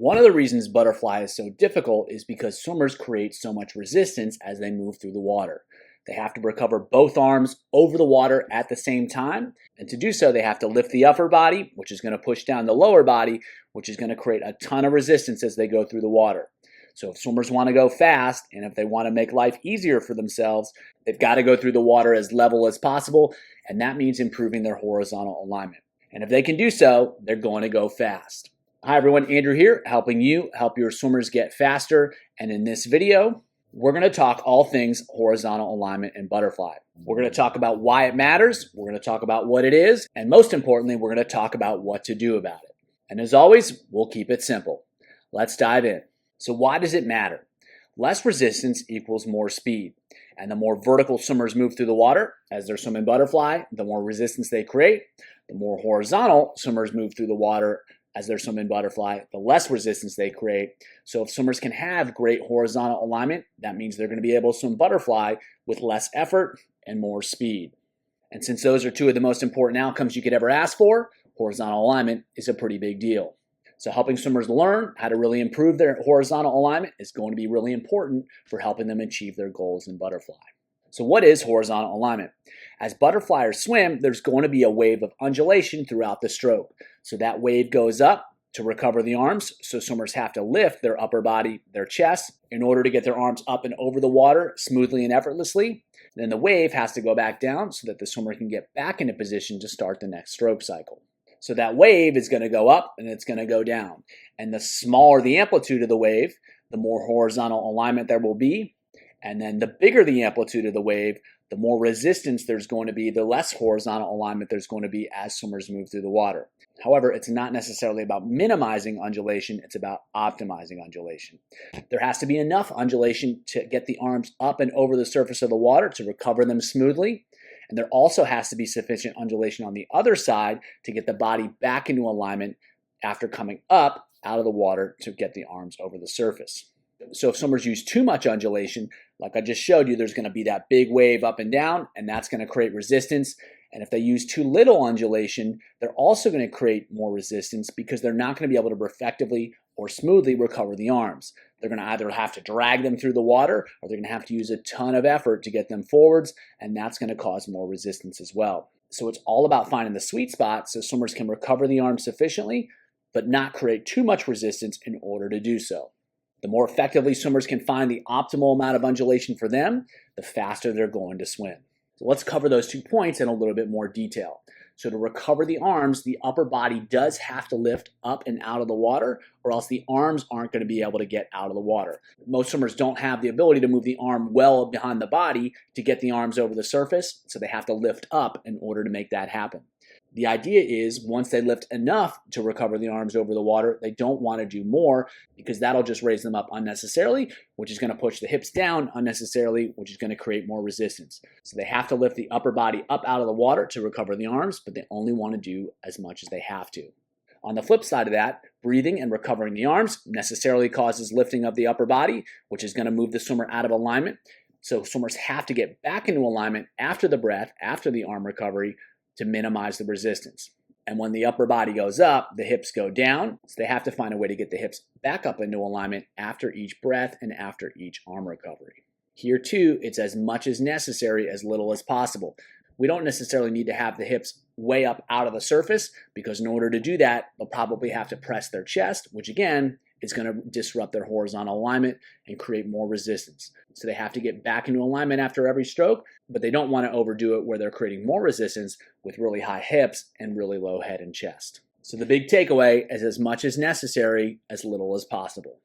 One of the reasons butterfly is so difficult is because swimmers create so much resistance as they move through the water. They have to recover both arms over the water at the same time, and to do so they have to lift the upper body, which is going to push down the lower body, which is going to create a ton of resistance as they go through the water. So if swimmers want to go fast, and if they want to make life easier for themselves, they've got to go through the water as level as possible, and that means improving their horizontal alignment. And if they can do so, they're going to go fast. Hi everyone, Andrew here, helping you help your swimmers get faster. And in this video, we're going to talk all things horizontal alignment in butterfly. We're going to talk about why it matters, we're going to talk about what it is, and most importantly, we're going to talk about what to do about it. And as always, we'll keep it simple. Let's dive in. So why does it matter? Less resistance equals more speed. And the more vertical swimmers move through the water as they're swimming butterfly, the more resistance they create. The more horizontal swimmers move through the water as they're swimming butterfly, the less resistance they create. So if swimmers can have great horizontal alignment, that means they're going to be able to swim butterfly with less effort and more speed. And since those are two of the most important outcomes you could ever ask for, horizontal alignment is a pretty big deal. So helping swimmers learn how to really improve their horizontal alignment is going to be really important for helping them achieve their goals in butterfly. So what is horizontal alignment? As butterflyers swim, there's going to be a wave of undulation throughout the stroke. So that wave goes up to recover the arms. So swimmers have to lift their upper body, their chest, in order to get their arms up and over the water smoothly and effortlessly. Then the wave has to go back down so that the swimmer can get back into position to start the next stroke cycle. So that wave is going to go up and it's going to go down. And the smaller the amplitude of the wave, the more horizontal alignment there will be. And then the bigger the amplitude of the wave, the more resistance there's going to be, the less horizontal alignment there's going to be as swimmers move through the water. However, it's not necessarily about minimizing undulation, it's about optimizing undulation. There has to be enough undulation to get the arms up and over the surface of the water to recover them smoothly. And there also has to be sufficient undulation on the other side to get the body back into alignment after coming up out of the water to get the arms over the surface. So if swimmers use too much undulation, like I just showed you, there's going to be that big wave up and down, and that's going to create resistance. And if they use too little undulation, they're also going to create more resistance because they're not going to be able to effectively or smoothly recover the arms. They're going to either have to drag them through the water, or they're going to have to use a ton of effort to get them forwards, and that's going to cause more resistance as well. So it's all about finding the sweet spot so swimmers can recover the arms sufficiently, but not create too much resistance in order to do so. The more effectively swimmers can find the optimal amount of undulation for them, the faster they're going to swim. So let's cover those 2 points in a little bit more detail. So to recover the arms, the upper body does have to lift up and out of the water, or else the arms aren't going to be able to get out of the water. Most swimmers don't have the ability to move the arm well behind the body to get the arms over the surface, so they have to lift up in order to make that happen. The idea is once they lift enough to recover the arms over the water, they don't want to do more because that'll just raise them up unnecessarily, which is going to push the hips down unnecessarily, which is going to create more resistance. So they have to lift the upper body up out of the water to recover the arms, but they only want to do as much as they have to. On the flip side of that, breathing and recovering the arms necessarily causes lifting of the upper body, which is going to move the swimmer out of alignment. So swimmers have to get back into alignment after the breath, after the arm recovery, to minimize the resistance. And when the upper body goes up, the hips go down. So they have to find a way to get the hips back up into alignment after each breath and after each arm recovery. Here too, it's as much as necessary, as little as possible. We don't necessarily need to have the hips way up out of the surface because in order to do that, they'll probably have to press their chest, which again, is going to disrupt their horizontal alignment and create more resistance. So they have to get back into alignment after every stroke, but they don't want to overdo it where they're creating more resistance with really high hips and really low head and chest. So the big takeaway is as much as necessary, as little as possible.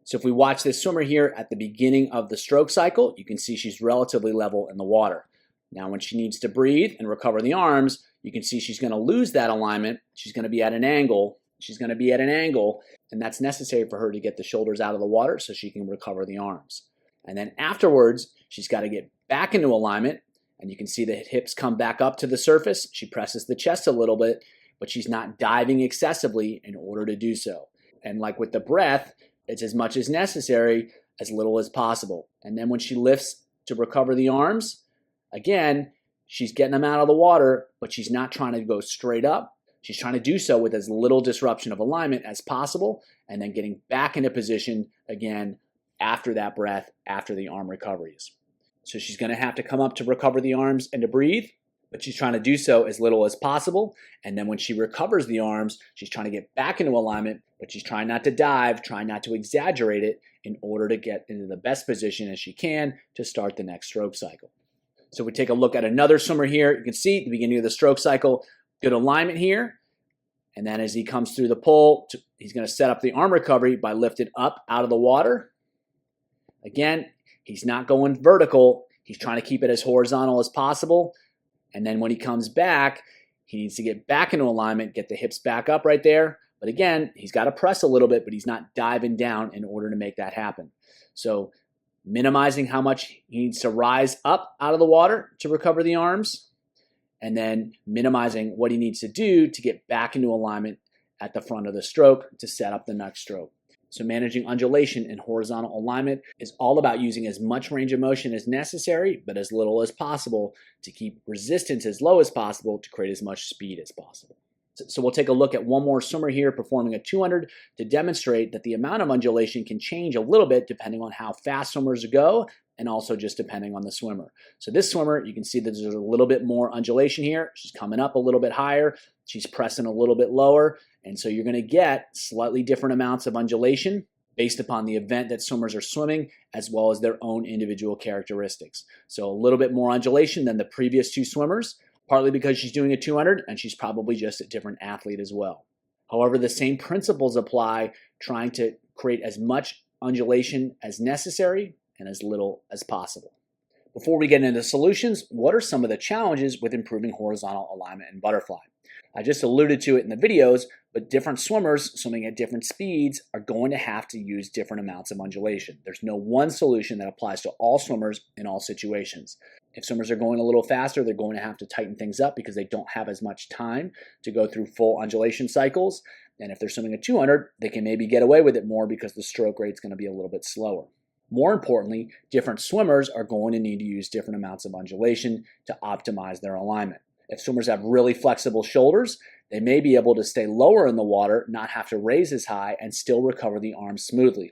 So if we watch this swimmer here at the beginning of the stroke cycle, you can see she's relatively level in the water. Now when she needs to breathe and recover the arms, you can see she's going to lose that alignment. She's going to be at an angle. And that's necessary for her to get the shoulders out of the water so she can recover the arms. And then afterwards, she's got to get back into alignment, and you can see the hips come back up to the surface. She presses the chest a little bit, but she's not diving excessively in order to do so. And like with the breath, it's as much as necessary, as little as possible. And then when she lifts to recover the arms, again, she's getting them out of the water, but she's not trying to go straight up. She's trying to do so with as little disruption of alignment as possible, and then getting back into position again after that breath, after the arm recoveries. So she's going to have to come up to recover the arms and to breathe, but she's trying to do so as little as possible. And then when she recovers the arms, she's trying to get back into alignment, but she's trying not to dive, trying not to exaggerate it in order to get into the best position as she can to start the next stroke cycle. So we take a look at another swimmer here. You can see at the beginning of the stroke cycle, good alignment here. And then as he comes through the pull, he's going to set up the arm recovery by lifting up out of the water. Again, he's not going vertical. He's trying to keep it as horizontal as possible. And then when he comes back, he needs to get back into alignment, get the hips back up right there. But again, he's got to press a little bit, but he's not diving down in order to make that happen. So minimizing how much he needs to rise up out of the water to recover the arms, and then minimizing what he needs to do to get back into alignment at the front of the stroke to set up the next stroke. So managing undulation and horizontal alignment is all about using as much range of motion as necessary, but as little as possible to keep resistance as low as possible to create as much speed as possible. So we'll take a look at one more swimmer here performing a 200 to demonstrate that the amount of undulation can change a little bit depending on how fast swimmers go and also just depending on the swimmer. So this swimmer, you can see that there's a little bit more undulation here. She's coming up a little bit higher. She's pressing a little bit lower. And so you're going to get slightly different amounts of undulation based upon the event that swimmers are swimming, as well as their own individual characteristics. So a little bit more undulation than the previous two swimmers, partly because she's doing a 200 and she's probably just a different athlete as well. However, the same principles apply, trying to create as much undulation as necessary and as little as possible. Before we get into solutions, what are some of the challenges with improving horizontal alignment in butterfly? I just alluded to it in the videos, but different swimmers swimming at different speeds are going to have to use different amounts of undulation. There's no one solution that applies to all swimmers in all situations. If swimmers are going a little faster, they're going to have to tighten things up because they don't have as much time to go through full undulation cycles. And if they're swimming at 200, they can maybe get away with it more because the stroke rate's going to be a little bit slower. More importantly, different swimmers are going to need to use different amounts of undulation to optimize their alignment. If swimmers have really flexible shoulders, they may be able to stay lower in the water, not have to raise as high, and still recover the arms smoothly.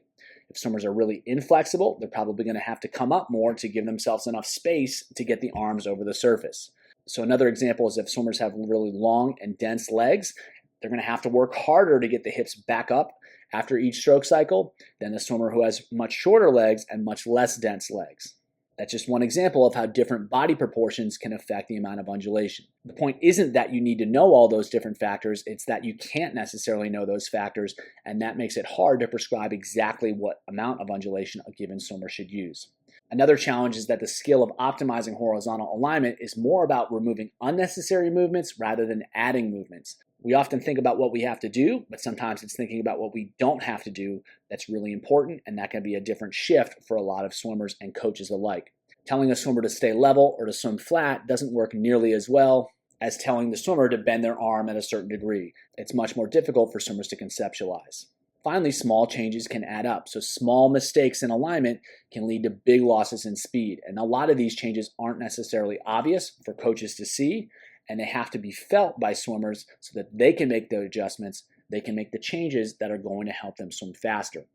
If swimmers are really inflexible, they're probably going to have to come up more to give themselves enough space to get the arms over the surface. So another example is if swimmers have really long and dense legs, they're going to have to work harder to get the hips back up after each stroke cycle than the swimmer who has much shorter legs and much less dense legs. That's just one example of how different body proportions can affect the amount of undulation. The point isn't that you need to know all those different factors, it's that you can't necessarily know those factors, and that makes it hard to prescribe exactly what amount of undulation a given swimmer should use. Another challenge is that the skill of optimizing horizontal alignment is more about removing unnecessary movements rather than adding movements. We often think about what we have to do, but sometimes it's thinking about what we don't have to do that's really important, and that can be a different shift for a lot of swimmers and coaches alike. Telling a swimmer to stay level or to swim flat doesn't work nearly as well as telling the swimmer to bend their arm at a certain degree. It's much more difficult for swimmers to conceptualize. Finally, small changes can add up. So small mistakes in alignment can lead to big losses in speed. And a lot of these changes aren't necessarily obvious for coaches to see, and they have to be felt by swimmers so that they can make the adjustments, they can make the changes that are going to help them swim faster.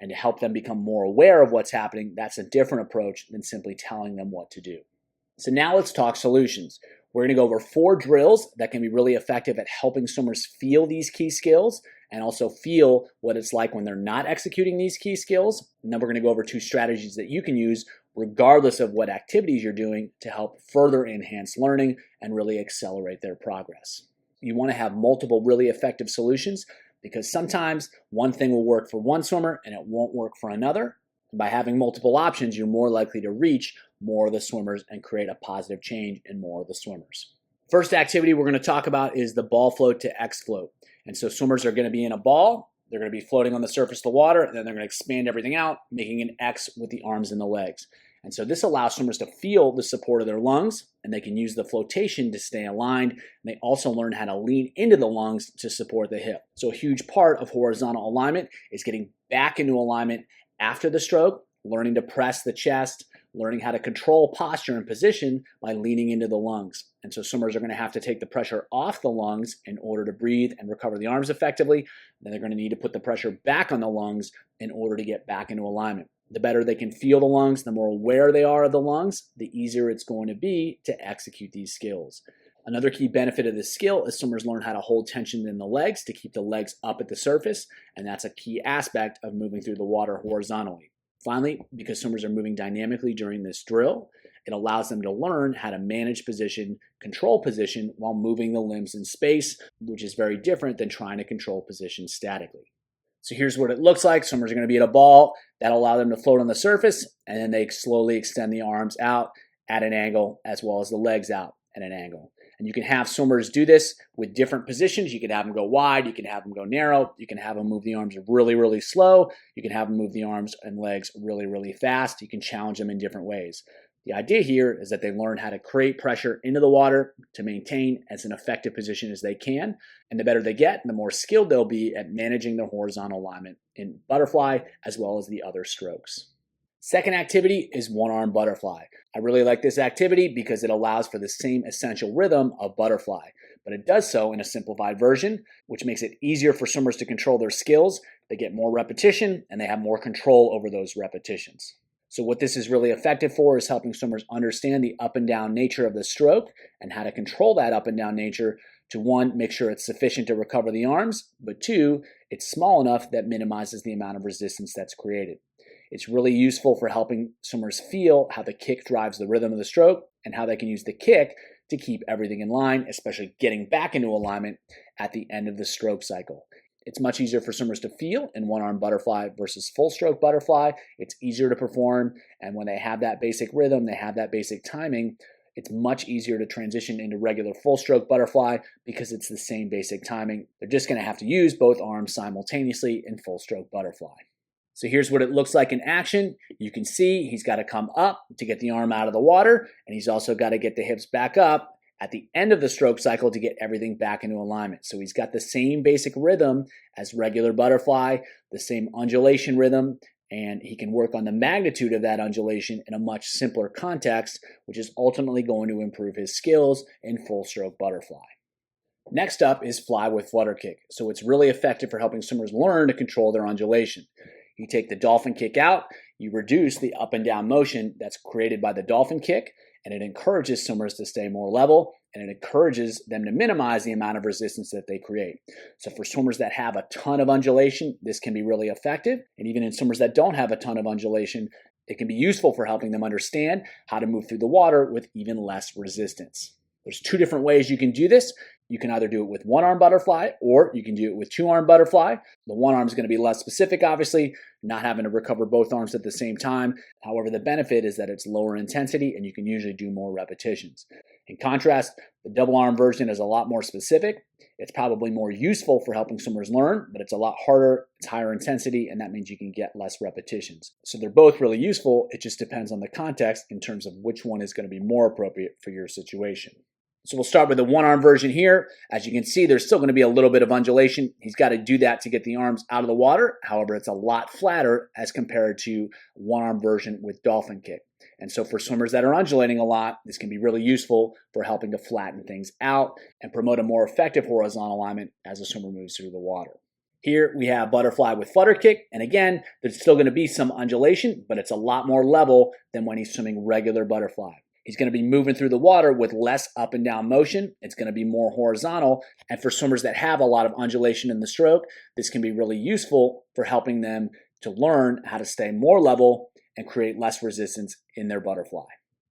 And to help them become more aware of what's happening, that's a different approach than simply telling them what to do. So now let's talk solutions. We're going to go over 4 drills that can be really effective at helping swimmers feel these key skills and also feel what it's like when they're not executing these key skills. And then we're going to go over 2 strategies that you can use regardless of what activities you're doing to help further enhance learning and really accelerate their progress. You want to have multiple really effective solutions because sometimes one thing will work for one swimmer and it won't work for another. And by having multiple options, you're more likely to reach more of the swimmers and create a positive change in more of the swimmers. First activity we're going to talk about is the ball float to X float. And so swimmers are going to be in a ball, they're going to be floating on the surface of the water, and then they're going to expand everything out, making an X with the arms and the legs. And so this allows swimmers to feel the support of their lungs, and they can use the flotation to stay aligned. And they also learn how to lean into the lungs to support the hip. So a huge part of horizontal alignment is getting back into alignment after the stroke, learning to press the chest, learning how to control posture and position by leaning into the lungs. And so swimmers are going to have to take the pressure off the lungs in order to breathe and recover the arms effectively. Then they're going to need to put the pressure back on the lungs in order to get back into alignment. The better they can feel the lungs, the more aware they are of the lungs, the easier it's going to be to execute these skills. Another key benefit of this skill is swimmers learn how to hold tension in the legs to keep the legs up at the surface, and that's a key aspect of moving through the water horizontally. Finally, because swimmers are moving dynamically during this drill, it allows them to learn how to manage position, control position while moving the limbs in space, which is very different than trying to control position statically. So here's what it looks like. Swimmers are going to be at a ball. That'll allow them to float on the surface, and then they slowly extend the arms out at an angle as well as the legs out at an angle. And you can have swimmers do this with different positions. You can have them go wide. You can have them go narrow. You can have them move the arms really, really slow. You can have them move the arms and legs really, really fast. You can challenge them in different ways. The idea here is that they learn how to create pressure into the water to maintain as an effective position as they can. And the better they get, the more skilled they'll be at managing their horizontal alignment in butterfly as well as the other strokes. Second activity is one-arm butterfly. I really like this activity because it allows for the same essential rhythm of butterfly, but it does so in a simplified version, which makes it easier for swimmers to control their skills. They get more repetition and they have more control over those repetitions. So what this is really effective for is helping swimmers understand the up and down nature of the stroke and how to control that up and down nature to, one, make sure it's sufficient to recover the arms, but two, it's small enough that minimizes the amount of resistance that's created. It's really useful for helping swimmers feel how the kick drives the rhythm of the stroke and how they can use the kick to keep everything in line, especially getting back into alignment at the end of the stroke cycle. It's much easier for swimmers to feel in one-arm butterfly versus full stroke butterfly. It's easier to perform, and when they have that basic rhythm, they have that basic timing, it's much easier to transition into regular full stroke butterfly because it's the same basic timing. They're just going to have to use both arms simultaneously in full stroke butterfly. So here's what it looks like in action. You can see he's got to come up to get the arm out of the water, and he's also got to get the hips back up at the end of the stroke cycle to get everything back into alignment. So he's got the same basic rhythm as regular butterfly, the same undulation rhythm, and he can work on the magnitude of that undulation in a much simpler context, which is ultimately going to improve his skills in full stroke butterfly. Next up is fly with flutter kick. So it's really effective for helping swimmers learn to control their undulation. You take the dolphin kick out, you reduce the up and down motion that's created by the dolphin kick, and it encourages swimmers to stay more level, and it encourages them to minimize the amount of resistance that they create. So for swimmers that have a ton of undulation, this can be really effective. And even in swimmers that don't have a ton of undulation, it can be useful for helping them understand how to move through the water with even less resistance. There's two different ways you can do this. You can either do it with one-arm butterfly or you can do it with two-arm butterfly. The one arm is going to be less specific, obviously, not having to recover both arms at the same time. However, the benefit is that it's lower intensity and you can usually do more repetitions. In contrast, the double arm version is a lot more specific. It's probably more useful for helping swimmers learn, but it's a lot harder, it's higher intensity, and that means you can get less repetitions. So they're both really useful. It just depends on the context in terms of which one is going to be more appropriate for your situation. So we'll start with the one-arm version here. As you can see, there's still going to be a little bit of undulation. He's got to do that to get the arms out of the water. However, it's a lot flatter as compared to one-arm version with dolphin kick. And so for swimmers that are undulating a lot, this can be really useful for helping to flatten things out and promote a more effective horizontal alignment as a swimmer moves through the water. Here we have butterfly with flutter kick. And again, there's still going to be some undulation, but it's a lot more level than when he's swimming regular butterfly. He's going to be moving through the water with less up and down motion. It's going to be more horizontal. And for swimmers that have a lot of undulation in the stroke, this can be really useful for helping them to learn how to stay more level and create less resistance in their butterfly.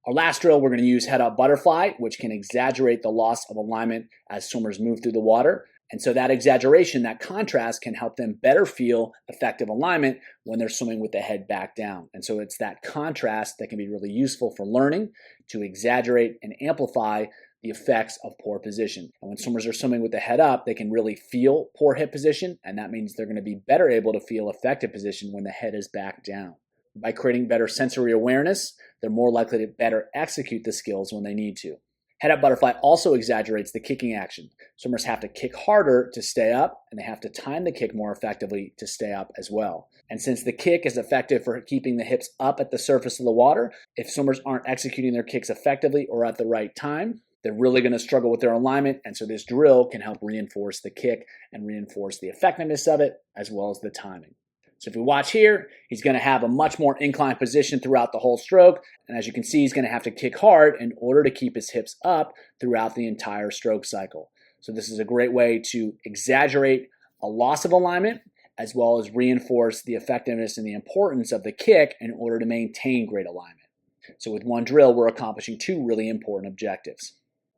Our last drill, we're going to use head-up butterfly, which can exaggerate the loss of alignment as swimmers move through the water. And so that exaggeration, that contrast can help them better feel effective alignment when they're swimming with the head back down. And so it's that contrast that can be really useful for learning to exaggerate and amplify the effects of poor position. And when swimmers are swimming with the head up, they can really feel poor hip position, and that means they're going to be better able to feel effective position when the head is back down. By creating better sensory awareness, they're more likely to better execute the skills when they need to. Head-up butterfly also exaggerates the kicking action. Swimmers have to kick harder to stay up, and they have to time the kick more effectively to stay up as well. And since the kick is effective for keeping the hips up at the surface of the water, if swimmers aren't executing their kicks effectively or at the right time, they're really going to struggle with their alignment, and so this drill can help reinforce the kick and reinforce the effectiveness of it as well as the timing. So if we watch here, he's going to have a much more inclined position throughout the whole stroke, and as you can see, he's going to have to kick hard in order to keep his hips up throughout the entire stroke cycle. So this is a great way to exaggerate a loss of alignment as well as reinforce the effectiveness and the importance of the kick in order to maintain great alignment. So with one drill, we're accomplishing two really important objectives.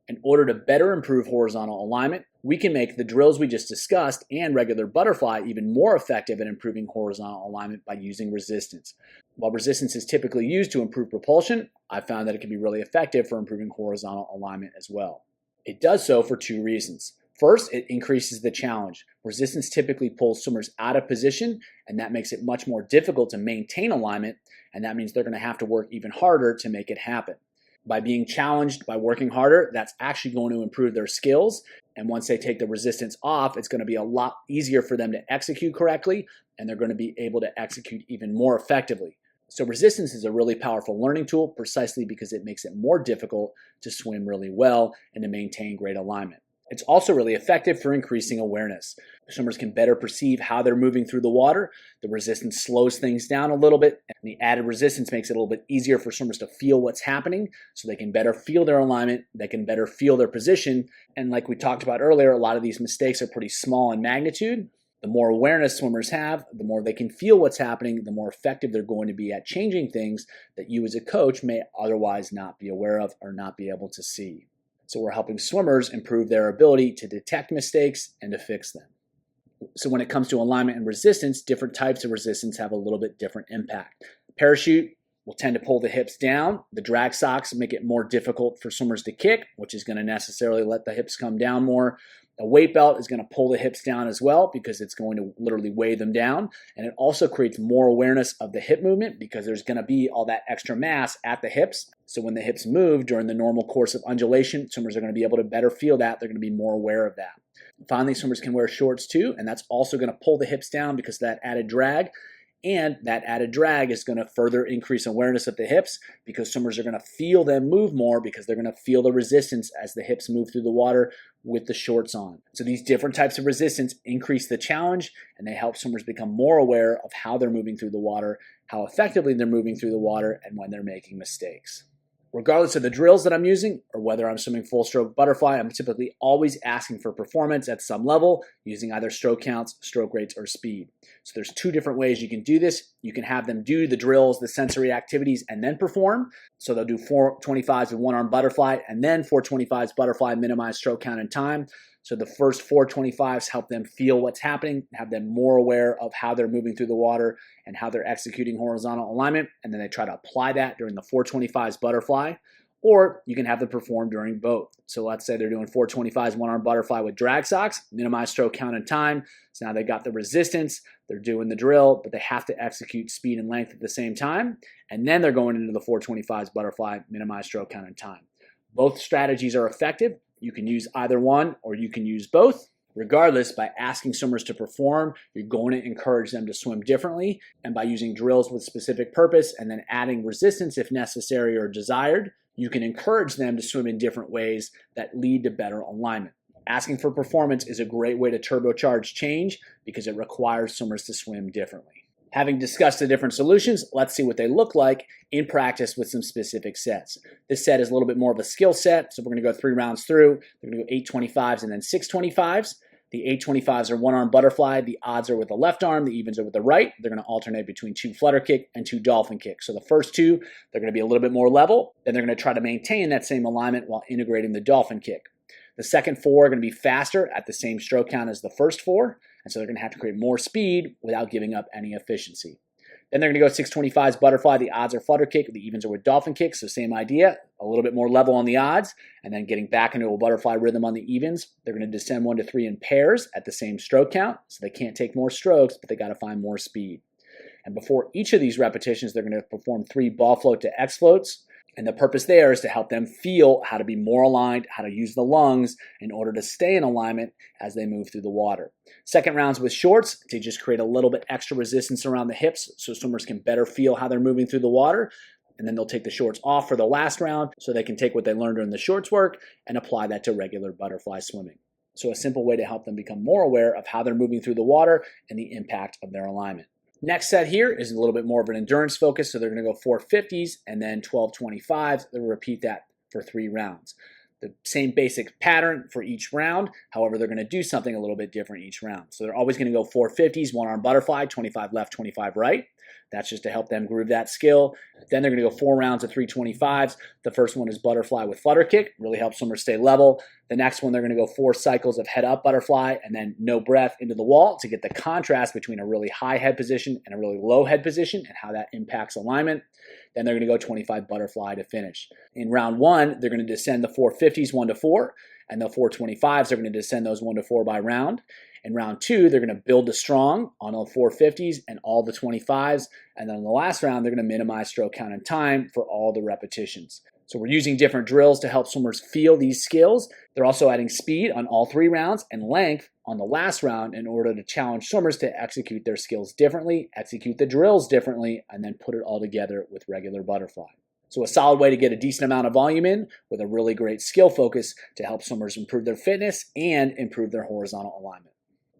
In order to better improve horizontal alignment, we can make the drills we just discussed and regular butterfly even more effective at improving horizontal alignment by using resistance. While resistance is typically used to improve propulsion, I've found that it can be really effective for improving horizontal alignment as well. It does so for two reasons. First, it increases the challenge. Resistance typically pulls swimmers out of position, and that makes it much more difficult to maintain alignment, and that means they're going to have to work even harder to make it happen. By being challenged, by working harder, that's actually going to improve their skills. And once they take the resistance off, it's going to be a lot easier for them to execute correctly, and they're going to be able to execute even more effectively. So resistance is a really powerful learning tool precisely because it makes it more difficult to swim really well and to maintain great alignment. It's also really effective for increasing awareness. Swimmers can better perceive how they're moving through the water. The resistance slows things down a little bit, and the added resistance makes it a little bit easier for swimmers to feel what's happening so they can better feel their alignment, they can better feel their position, and like we talked about earlier, a lot of these mistakes are pretty small in magnitude. The more awareness swimmers have, the more they can feel what's happening, the more effective they're going to be at changing things that you as a coach may otherwise not be aware of or not be able to see. So we're helping swimmers improve their ability to detect mistakes and to fix them. So when it comes to alignment and resistance, different types of resistance have a little bit different impact. Parachute will tend to pull the hips down. The drag socks make it more difficult for swimmers to kick, which is going to necessarily let the hips come down more. A weight belt is going to pull the hips down as well because it's going to literally weigh them down. And it also creates more awareness of the hip movement because there's going to be all that extra mass at the hips. So when the hips move during the normal course of undulation, swimmers are going to be able to better feel that. They're going to be more aware of that. Finally, swimmers can wear shorts too, and that's also going to pull the hips down because of that added drag. And that added drag is going to further increase awareness of the hips because swimmers are going to feel them move more because they're going to feel the resistance as the hips move through the water with the shorts on. So these different types of resistance increase the challenge and they help swimmers become more aware of how they're moving through the water, how effectively they're moving through the water, and when they're making mistakes. Regardless of the drills that I'm using or whether I'm swimming full stroke butterfly, I'm typically always asking for performance at some level using either stroke counts, stroke rates, or speed. So there's two different ways you can do this. You can have them do the drills, the sensory activities, and then perform. So they'll do 425s with one arm butterfly and then 425s butterfly, minimize stroke count and time. So the first 425s help them feel what's happening, have them more aware of how they're moving through the water and how they're executing horizontal alignment, and then they try to apply that during the 425s butterfly, or you can have them perform during both. So let's say they're doing 425s one-arm butterfly with drag socks, minimize stroke count and time. So now they got the resistance, they're doing the drill, but they have to execute speed and length at the same time, and then they're going into the 425s butterfly, minimize stroke count and time. Both strategies are effective. You can use either one or you can use both. Regardless, by asking swimmers to perform, you're going to encourage them to swim differently. And by using drills with specific purpose and then adding resistance if necessary or desired, you can encourage them to swim in different ways that lead to better alignment. Asking for performance is a great way to turbocharge change because it requires swimmers to swim differently. Having discussed the different solutions, let's see what they look like in practice with some specific sets. This set is a little bit more of a skill set, so we're going to go 3 rounds through. We're going to go 825s and then 625s. The 825s are one-arm butterfly. The odds are with the left arm. The evens are with the right. They're going to alternate between 2 flutter kick and 2 dolphin kick. So the first 2, they're going to be a little bit more level. Then they're going to try to maintain that same alignment while integrating the dolphin kick. The second 4 are going to be faster at the same stroke count as the first 4. And so they're going to have to create more speed without giving up any efficiency. Then they're going to go 625s butterfly. The odds are flutter kick. The evens are with dolphin kick. So same idea, a little bit more level on the odds. And then getting back into a butterfly rhythm on the evens. They're going to descend 1 to 3 in pairs at the same stroke count. So they can't take more strokes, but they got to find more speed. And before each of these repetitions, they're going to perform 3 ball float to X floats. And the purpose there is to help them feel how to be more aligned, how to use the lungs in order to stay in alignment as they move through the water. Second rounds with shorts to just create a little bit extra resistance around the hips so swimmers can better feel how they're moving through the water. And then they'll take the shorts off for the last round so they can take what they learned during the shorts work and apply that to regular butterfly swimming. So a simple way to help them become more aware of how they're moving through the water and the impact of their alignment. Next set here is a little bit more of an endurance focus. So they're going to go 450s and then 1225s. They'll repeat that for 3 rounds. The same basic pattern for each round. However, they're going to do something a little bit different each round. So they're always going to go 450s, one arm butterfly, 25 left, 25 right. That's just to help them groove that skill. Then they're going to go 4 rounds of 325s. The first one is butterfly with flutter kick. Really helps swimmers stay level. The next one, they're going to go 4 cycles of head up butterfly and then no breath into the wall to get the contrast between a really high head position and a really low head position and how that impacts alignment. Then they're going to go 25 butterfly to finish. In round 1, they're going to descend the 450s 1 to 4, and the 425s are going to descend those 1 to 4 by round. In round 2, they're going to build to strong on all 450s and all the 25s. And then in the last round, they're going to minimize stroke count and time for all the repetitions. So we're using different drills to help swimmers feel these skills. They're also adding speed on all 3 rounds and length on the last round in order to challenge swimmers to execute their skills differently, execute the drills differently, and then put it all together with regular butterfly. So a solid way to get a decent amount of volume in with a really great skill focus to help swimmers improve their fitness and improve their horizontal alignment.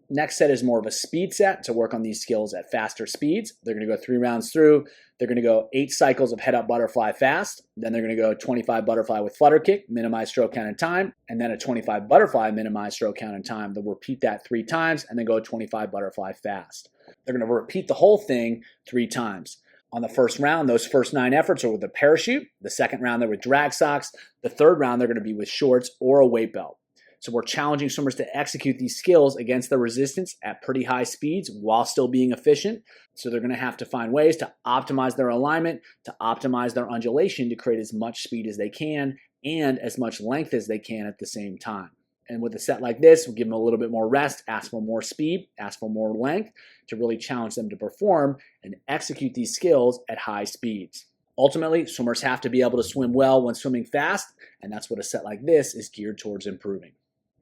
Next set is more of a speed set to work on these skills at faster speeds. They're going to go 3 rounds through. They're going to go 8 cycles of head up butterfly fast. Then they're going to go 25 butterfly with flutter kick, minimize stroke count and time, and then a 25 butterfly, minimize stroke count and time. They'll repeat that 3 times and then go 25 butterfly fast. They're going to repeat the whole thing 3 times. On the first round, those first 9 efforts are with a parachute. The second round, they're with drag socks. The third round, they're going to be with shorts or a weight belt. So we're challenging swimmers to execute these skills against the resistance at pretty high speeds while still being efficient. So they're going to have to find ways to optimize their alignment, to optimize their undulation to create as much speed as they can and as much length as they can at the same time. And with a set like this, we'll give them a little bit more rest, ask for more speed, ask for more length to really challenge them to perform and execute these skills at high speeds. Ultimately, swimmers have to be able to swim well when swimming fast, and that's what a set like this is geared towards improving.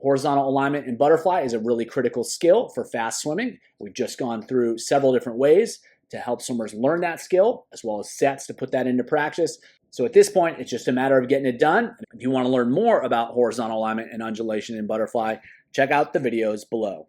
Horizontal alignment in butterfly is a really critical skill for fast swimming. We've just gone through several different ways to help swimmers learn that skill, as well as sets to put that into practice. So at this point, it's just a matter of getting it done. If you want to learn more about horizontal alignment and undulation in butterfly, check out the videos below.